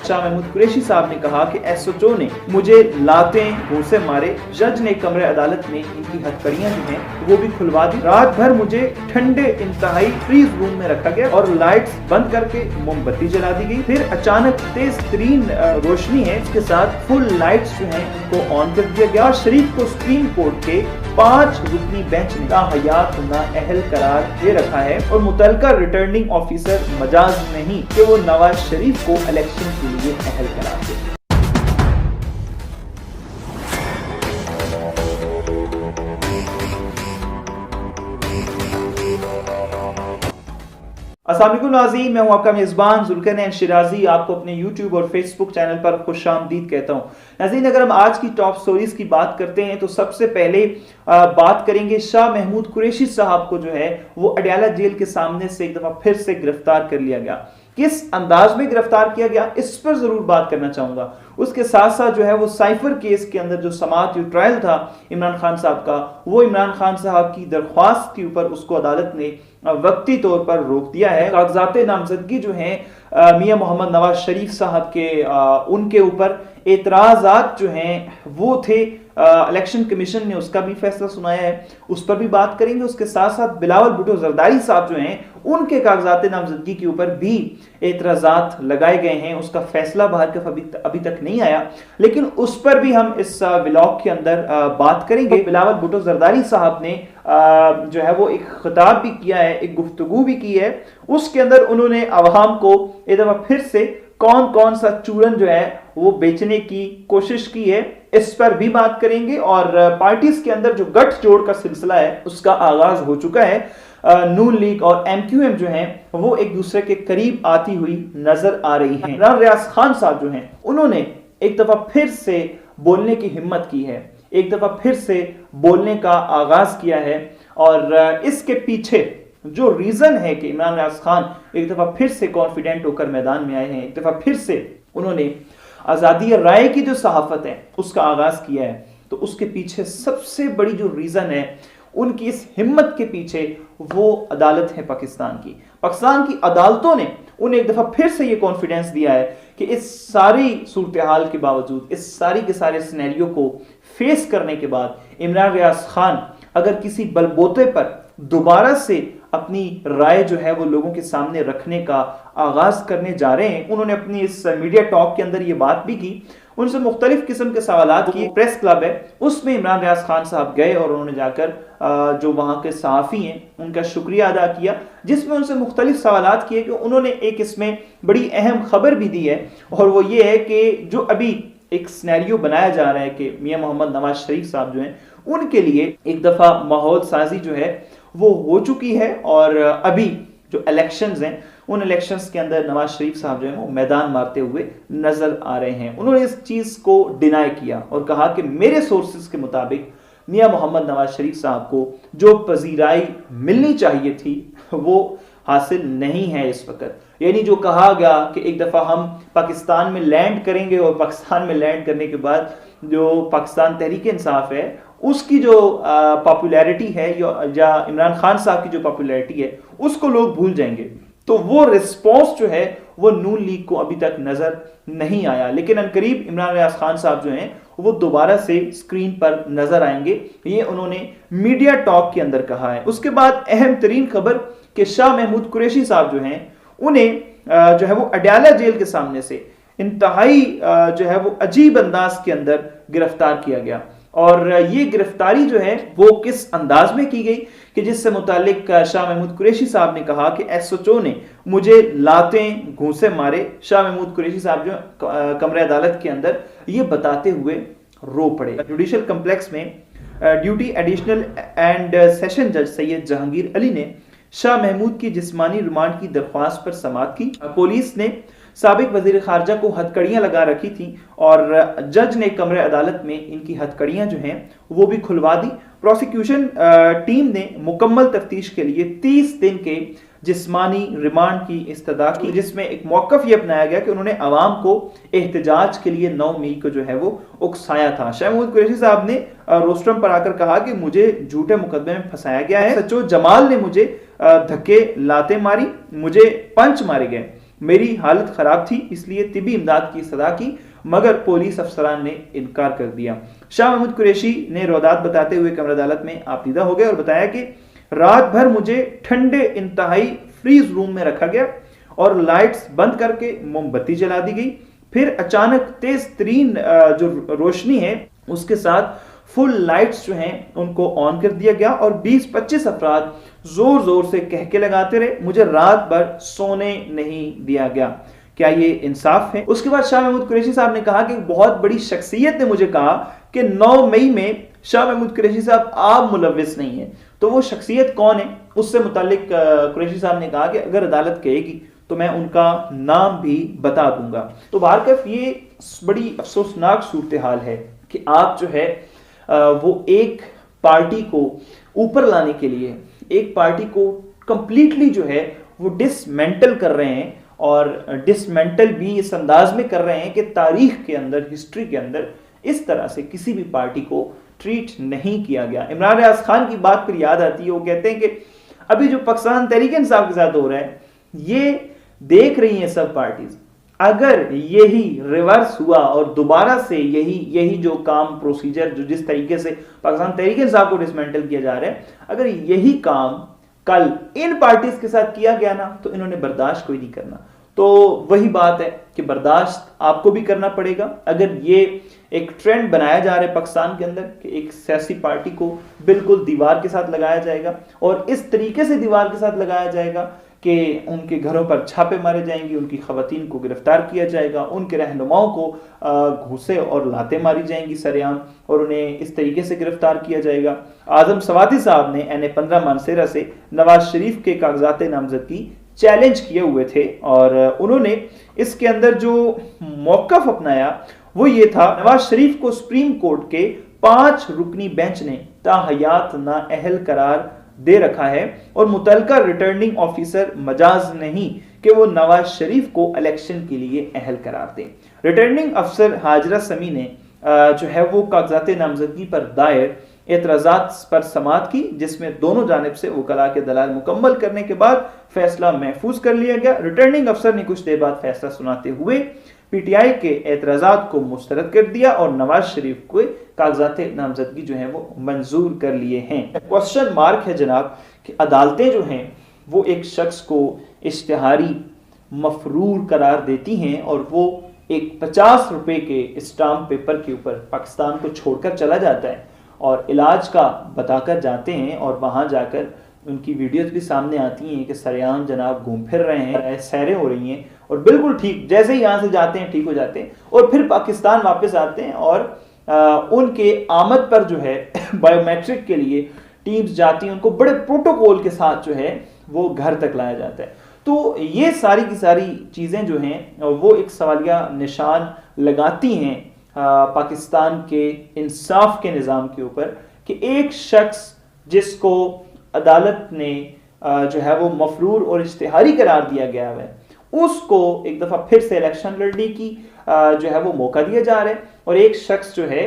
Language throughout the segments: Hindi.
शाह महमूद कुरैशी साहब ने कहा कि एसएचओ ने मुझे लाते घूंसे मारे, जज ने कमरे अदालत में इनकी हथकड़ियां जो हैं वो भी खुलवा दी। रात भर मुझे ठंडे इंतहाई फ्रीज रूम में रखा गया और लाइट्स बंद करके मोमबत्ती जला दी गई। फिर अचानक तेज तरीन रोशनी है, इसके साथ फुल लाइट्स जो हैं इनको ऑन कर दिया गया और शरीफ को सुप्रीम कोर्ट के 5 रुकनी बेंच ने हयात नाअहल करार दे रखा है और मुतलका रिटर्निंग ऑफिसर मजाज नहीं कि वो नवाज शरीफ को इलेक्शन के लिए अहल करार दे। अस्सलाम वालेकुम नाज़रीन, मैं हूं आपका मेज़बान ज़ुल्करनैन शिराज़ी। आपको अपने YouTube और Facebook चैनल पर खुशामदीद कहता हूं। नाज़रीन, अगर हम आज की टॉप स्टोरीज की बात करते हैं तो सबसे पहले बात करेंगे शाह महमूद कुरैशी साहब को जो है वो अडयाला जेल के सामने से एक दफा फिर से गिरफ्तार कर लिया गया। किस अंदाज में गिरफ्तार किया गया इस पर जरूर बात करना चाहूंगा। उसके साथ साथ जो है वो साइफर केस के अंदर जो समाअत ट्रायल था इमरान खान साहब का, वो इमरान खान साहब की दरख्वास्त के ऊपर उसको अदालत ने वक्ती तौर पर रोक दिया है। कागजात नामजदगी जो हैं मियां मोहम्मद नवाज शरीफ साहब के उनके ऊपर एतराजात जो हैं वो थे, इलेक्शन कमीशन ने उसका भी फैसला सुनाया है, उस पर भी बात करेंगे। उसके साथ साथ बिलावल भुट्टो जरदारी साहब जो हैं उनके कागजात नामजदगी के ऊपर भी एतराजात लगाए गए हैं, उसका फैसला बाहर का अभी तक नहीं आया, लेकिन उस पर भी हम इस व्लॉग के अंदर बात करेंगे। बिलावल भुट्टो जरदारी साहब ने जो है वो एक खिताब भी किया है, एक गुफ्तगू भी की है, उसके अंदर उन्होंने अवाम को एक दफा फिर से कौन कौन सा चूरन जो है वो बेचने की कोशिश की है, इस पर भी बात करेंगे। और पार्टीज के अंदर जो गठजोड़ का सिलसिला है उसका आगाज हो चुका है। नून लीग और एमक्यूएम जो हैं वो एक दूसरे के करीब आती हुई नजर आ रही हैं। इमरान रियाज खान साहब जो हैं उन्होंने एक दफा फिर से बोलने की हिम्मत की है, एक दफा फिर से बोलने का आगाज किया है और इसके पीछे जो रीजन है कि इमरान रियाज खान एक दफा फिर से कॉन्फिडेंट होकर मैदान में आए हैं, एक दफा फिर से उन्होंने आजादी राय की जो सहाफत है उसका आगाज किया है, तो उसके पीछे सबसे बड़ी जो रीजन है उनकी इस हिम्मत के पीछे वो अदालत है पाकिस्तान की। पाकिस्तान की अदालतों ने उन्हें एक दफा फिर से ये कॉन्फिडेंस दिया है कि इस सारी सूरत हाल के बावजूद, इस सारी के सारे सिनेरियो को फेस करने के बाद इमरान रियाज खान अगर किसी बलबूते पर दोबारा से अपनी राय जो है वो लोगों के सामने रखने का आगाज करने जा रहे हैं। उन्होंने अपनी इस मीडिया टॉक के अंदर ये बात भी की, उनसे मुख्तलिफ किस्म के सवालात किए। प्रेस क्लब है उसमें इमरान रियाज खान साहब गए और उन्होंने जाकर जो वहां के सहाफ़ी हैं उनका शुक्रिया अदा किया, जिसमें उनसे मुख्तलिफ सवालात किए कि उन्होंने एक इसमें बड़ी अहम खबर भी दी है और वो ये है कि जो अभी एक सिनेरियो बनाया जा रहा है कि मियां मोहम्मद नवाज शरीफ साहब जो हैं उनके लिए एक दफा माहौल साजी जो है वो हो चुकी है और अभी जो इलेक्शंस हैं उन इलेक्शंस के अंदर नवाज शरीफ साहब जो है वो मैदान मारते हुए नजर आ रहे हैं। उन्होंने इस चीज को डिनाई किया और कहा कि मेरे सोर्सेज के मुताबिक मियां मोहम्मद नवाज शरीफ साहब को जो पजीराई मिलनी चाहिए थी वो हासिल नहीं है इस वक्त। यानी जो कहा गया कि एक दफा हम पाकिस्तान में लैंड करेंगे और पाकिस्तान में लैंड करने के बाद जो पाकिस्तान तहरीक इंसाफ है उसकी जो पॉपुलैरिटी है या इमरान खान साहब की जो पॉपुलैरिटी है उसको लोग भूल जाएंगे, तो वो रिस्पॉन्स जो है वो नून लीग को अभी तक नजर नहीं आया। लेकिन अनकरीब इमरान रियाज खान साहब जो हैं वो दोबारा से स्क्रीन पर नजर आएंगे, ये उन्होंने मीडिया टॉक के अंदर कहा है। उसके बाद अहम तरीन खबर कि शाह महमूद कुरैशी साहब जो हैं उन्हें जो है वो अडयाला जेल के सामने से इंतहाई जो है वो अजीब अंदाज के अंदर गिरफ्तार किया गया। और ये गिरफ्तारी जो है वो किस अंदाज में की गई कि जिससे मुतालिक शाह महमूद कुरैशी साहब ने कहा कि एसएचओ ने मुझे लाते घूंसे मारे। शाह महमूद कुरैशी साहब जो कमरे अदालत के अंदर ये बताते हुए रो पड़े। जुडिशल कम्प्लेक्स में ड्यूटी एडिशनल एंड सेशन जज सैयद जहांगीर अली ने शाह महमूद की जिस्मानी रिमांड की दरख्वास्त पर समाअत की। पुलिस ने साबिक वजीर खारजा को हथकड़ियां लगा रखी थी और जज ने कमरे अदालत में इनकी हथकड़ियां जो हैं वो भी खुलवा दी। प्रोसिक्यूशन टीम ने मुकम्मल तफ्तीश के लिए 30 दिन के जिस्मानी रिमांड की इस्तदा की, जिसमें एक मौकफ ये अपनाया गया कि उन्होंने अवाम को एहतजाज के लिए 9 मई को जो है वो उकसाया था। शाह महमूद कुरैशी साहब ने रोस्ट्रम पर आकर कहा कि मुझे झूठे मुकदमे में फंसाया गया है, सचो जमाल ने मुझे धक्के लाते मारी, मुझे पंच मारे गए, मेरी हालत खराब थी इसलिए तिबी इमदाद की सदा की, मगर पुलिस अफसरान ने इनकार कर दिया। शाह महमूद कुरैशी ने रोदात बताते हुए कमर अदालत में आपीदा हो गए और बताया कि रात भर मुझे ठंडे इंतहाई फ्रीज रूम में रखा गया और लाइट्स बंद करके मोमबत्ती जला दी गई। फिर अचानक तेज तरीन जो रोशनी है उसके साथ फुल लाइट्स जो हैं उनको ऑन कर दिया गया और 20-25 अफराद जोर जोर से कहके लगाते रहे। मुझे रात भर सोने नहीं दिया गया। क्या ये इंसाफ है? उसके बाद शाह महमूद कुरैशी साहब ने कहा कि बहुत बड़ी शख्सियत ने मुझे कहा कि 9 मई में शाह महमूद कुरैशी साहब आप मुलविस नहीं है। तो वो शख्सियत कौन है? उससे मुतालिक कुरैशी साहब ने कहा कि अगर अदालत कहेगी तो मैं उनका नाम भी बता दूंगा। तो बारकफ ये बड़ी अफसोसनाक सूरत हाल है कि आप जो है वो एक पार्टी को ऊपर लाने के लिए एक पार्टी को कंप्लीटली जो है वो डिसमेंटल कर रहे हैं और डिसमेंटल भी इस अंदाज में कर रहे हैं कि तारीख के अंदर, हिस्ट्री के अंदर इस तरह से किसी भी पार्टी को ट्रीट नहीं किया गया। इमरान रियाज खान की बात पर याद आती है, वो कहते हैं कि अभी जो पाकिस्तान तहरीक इंसाफ के साथ हो रहा है ये देख रही हैं सब पार्टीज, अगर यही रिवर्स हुआ और दोबारा से यही जो काम प्रोसीजर जो जिस तरीके से पाकिस्तान तहरीक इंसाफ को डिसमेंटल किया जा रहा है, अगर यही काम कल इन पार्टीज के साथ किया गया ना तो इन्होंने बर्दाश्त कोई नहीं करना। तो वही बात है कि बर्दाश्त आपको भी करना पड़ेगा। अगर ये एक ट्रेंड बनाया जा रहा है पाकिस्तान के अंदर कि एक सियासी पार्टी को बिल्कुल दीवार के साथ लगाया जाएगा और इस तरीके से दीवार के साथ लगाया जाएगा कि उनके घरों पर छापे मारे जाएंगे, उनकी खवातीन को गिरफ्तार किया जाएगा, उनके रहनुमाओं को घूसे और लातें मारी जाएंगी सरेआम और उन्हें इस तरीके से गिरफ्तार किया जाएगा। आजम सवाती साहब ने NA-15 मानसेरा से नवाज शरीफ के कागजात नामजदगी चैलेंज किए हुए थे और उन्होंने इसके अंदर जो मौकफ अपनाया वो ये था, नवाज शरीफ को सुप्रीम कोर्ट के 5 रुकनी बेंच ने ताहयात नाअहल करार दे रखा है और मुतलका रिटर्निंग ऑफिसर मजाज नहीं कि वो नवाज शरीफ को इलेक्शन के लिए अहल करार दें। रिटर्निंग अफसर हाजरा समी ने जो है वो कागजात नामजदगी पर दायर एतराजात पर समाअत की, जिसमें दोनों जानिब से वकला के दलाल मुकम्मल करने के बाद फैसला महफूज कर लिया गया। रिटर्निंग अफसर ने कुछ देर बाद फैसला सुनाते हुए PTI के एतराजात को मुस्तरद कर दिया और नवाज शरीफ को कागजात नामजदगी जो है वो मंजूर कर लिए हैं। क्वेश्चन मार्क है जनाब कि अदालतें जो हैं वो एक शख्स को इश्तिहारी मफरूर करार देती हैं और वो एक 50 रुपए के स्टाम्प पेपर के ऊपर पाकिस्तान को छोड़कर चला जाता है और इलाज का बताकर जाते हैं और वहां जाकर उनकी वीडियोस भी सामने आती हैं कि सरेआम जनाब घूम फिर रहे हैं, सैरें हो रही हैं और बिल्कुल ठीक जैसे ही यहाँ से जाते हैं ठीक हो जाते हैं और फिर पाकिस्तान वापस आते हैं और उनके आमद पर जो है बायोमेट्रिक के लिए टीम्स जाती हैं, उनको बड़े प्रोटोकॉल के साथ जो है वो घर तक लाया जाता है। तो ये सारी की सारी चीज़ें जो हैं वो एक सवालिया निशान लगाती हैं पाकिस्तान के इंसाफ के निज़ाम के ऊपर कि एक शख्स जिसको अदालत ने जो है वो मफरूर और इश्तिहारी करार दिया गया है उसको एक दफ़ा फिर से इलेक्शन लड़ने की जो है वो मौका दिया जा रहा है और एक शख्स जो है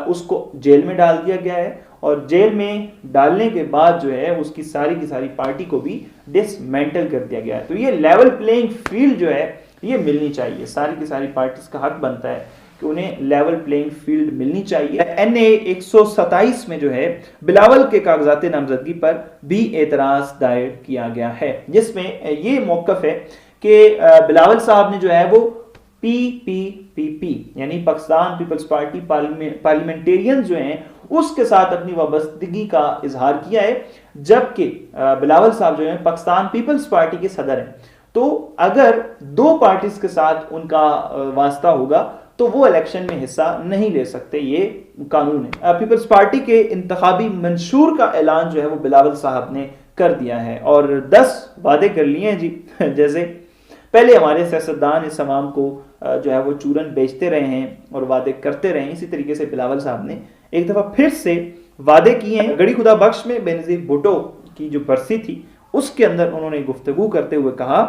उसको जेल में डाल दिया गया है और जेल में डालने के बाद जो है उसकी सारी की सारी पार्टी को भी डिसमेंटल कर दिया गया है। तो ये लेवल प्लेइंग फील्ड जो है ये मिलनी चाहिए, सारी की सारी पार्टीज का हक बनता है कि उन्हें लेवल प्लेइंग फील्ड मिलनी चाहिए। NA-127 में जो है बिलावल के कागजात नामजदगी पर भी एतराज दायर किया गया है, जिसमें ये मौकफ है कि बिलावल साहब ने जो है वो PPP यानी पाकिस्तान पीपल्स पार्टी पार्लियामेंटेरियन जो हैं उसके साथ अपनी वाबस्तगी का इजहार किया है, जबकि बिलावल साहब जो है पाकिस्तान पीपल्स पार्टी के सदर हैं। तो अगर 2 पार्टीज के साथ उनका वास्ता होगा तो वो इलेक्शन में हिस्सा नहीं ले सकते, ये कानून है। पीपल्स पार्टी के इंतखाबी मंशूर का ऐलान जो है वो बिलावल साहब ने कर दिया है और 10 वादे कर लिए हैं जी। जैसे पहले हमारे सियासतदान इस अवाम को जो है वो चूरन बेचते रहे हैं और वादे करते रहे हैं, इसी तरीके से बिलावल साहब ने एक दफ़ा फिर से वादे किए हैं। गड़ी खुदा बख्श में बेनज़ीर भुट्टो की जो बरसी थी उसके अंदर उन्होंने गुफ्तगू करते हुए कहा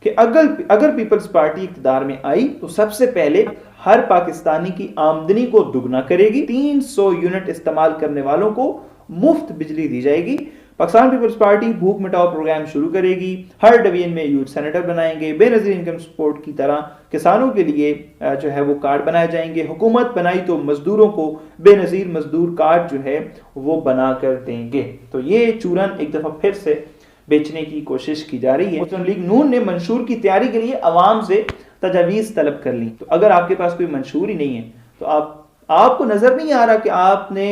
कि अगर पीपल्स पार्टी इक़्तिदार में आई तो सबसे पहले हर पाकिस्तानी की आमदनी को दुगना करेगी, 300 यूनिट इस्तेमाल करने वालों को मुफ्त बिजली दी जाएगी, पाकिस्तान पीपल्स पार्टी भूख मिटाओ प्रोग्राम शुरू करेगी, हर डिवीजन में यूथ सेनेटर बनाएंगे, बेनजीर इनकम सपोर्ट की तरह किसानों के लिए जो है वो कार्ड बनाए जाएंगे, हुकूमत बनाई तो मजदूरों को बेनजीर मजदूर कार्ड जो है वो बना कर देंगे। तो ये चूरन एक दफा फिर से बेचने की कोशिश की जा रही है। मुस्लिम लीग नून ने मंशूर की तैयारी के लिए अवाम से तजावीज़ तलब कर ली। तो अगर आपके पास कोई मंशूर ही नहीं है तो आपको नजर नहीं आ रहा कि आपने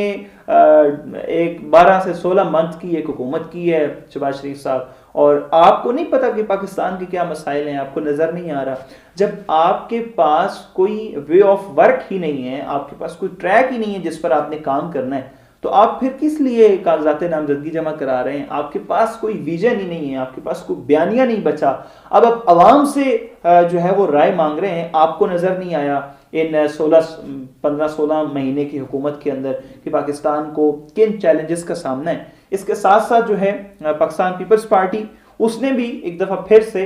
एक 12 से 16 मंथ की एक हुकूमत की है शहबाज शरीफ साहब, और आपको नहीं पता कि पाकिस्तान के क्या मसाइल हैं, आपको नजर नहीं आ रहा। जब आपके पास कोई वे ऑफ वर्क ही नहीं है, आपके पास कोई ट्रैक ही नहीं है जिस पर आपने काम करना है, तो आप फिर किस लिए कागजात नामजदगी जमा करा रहे हैं? आपके पास कोई विजन ही नहीं है, आपके पास कोई बयानिया नहीं बचा। अब आप अवाम से जो है वो राय मांग रहे हैं। आपको नजर नहीं आया इन 15-16 महीने की हुकूमत के अंदर कि पाकिस्तान को किन चैलेंजेस का सामना है। इसके साथ साथ जो है पाकिस्तान पीपल्स पार्टी उसने भी एक दफा फिर से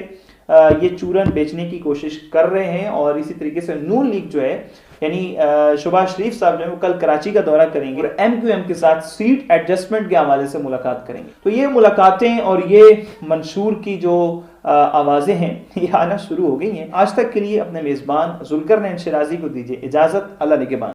ये चूरन बेचने की कोशिश कर रहे हैं, और इसी तरीके से नून लीग जो है यानी शहबाज शरीफ साहब जो है वो कल कराची का दौरा करेंगे और MQM के साथ सीट एडजस्टमेंट के हवाले से मुलाकात करेंगे। तो ये मुलाकातें और ये मंशूर की जो आवाज़ें हैं ये आना शुरू हो गई हैं। आज तक के लिए अपने मेज़बान जुल्करनैन शिराजी को दीजिए इजाज़त। अल्लाह निगहबान।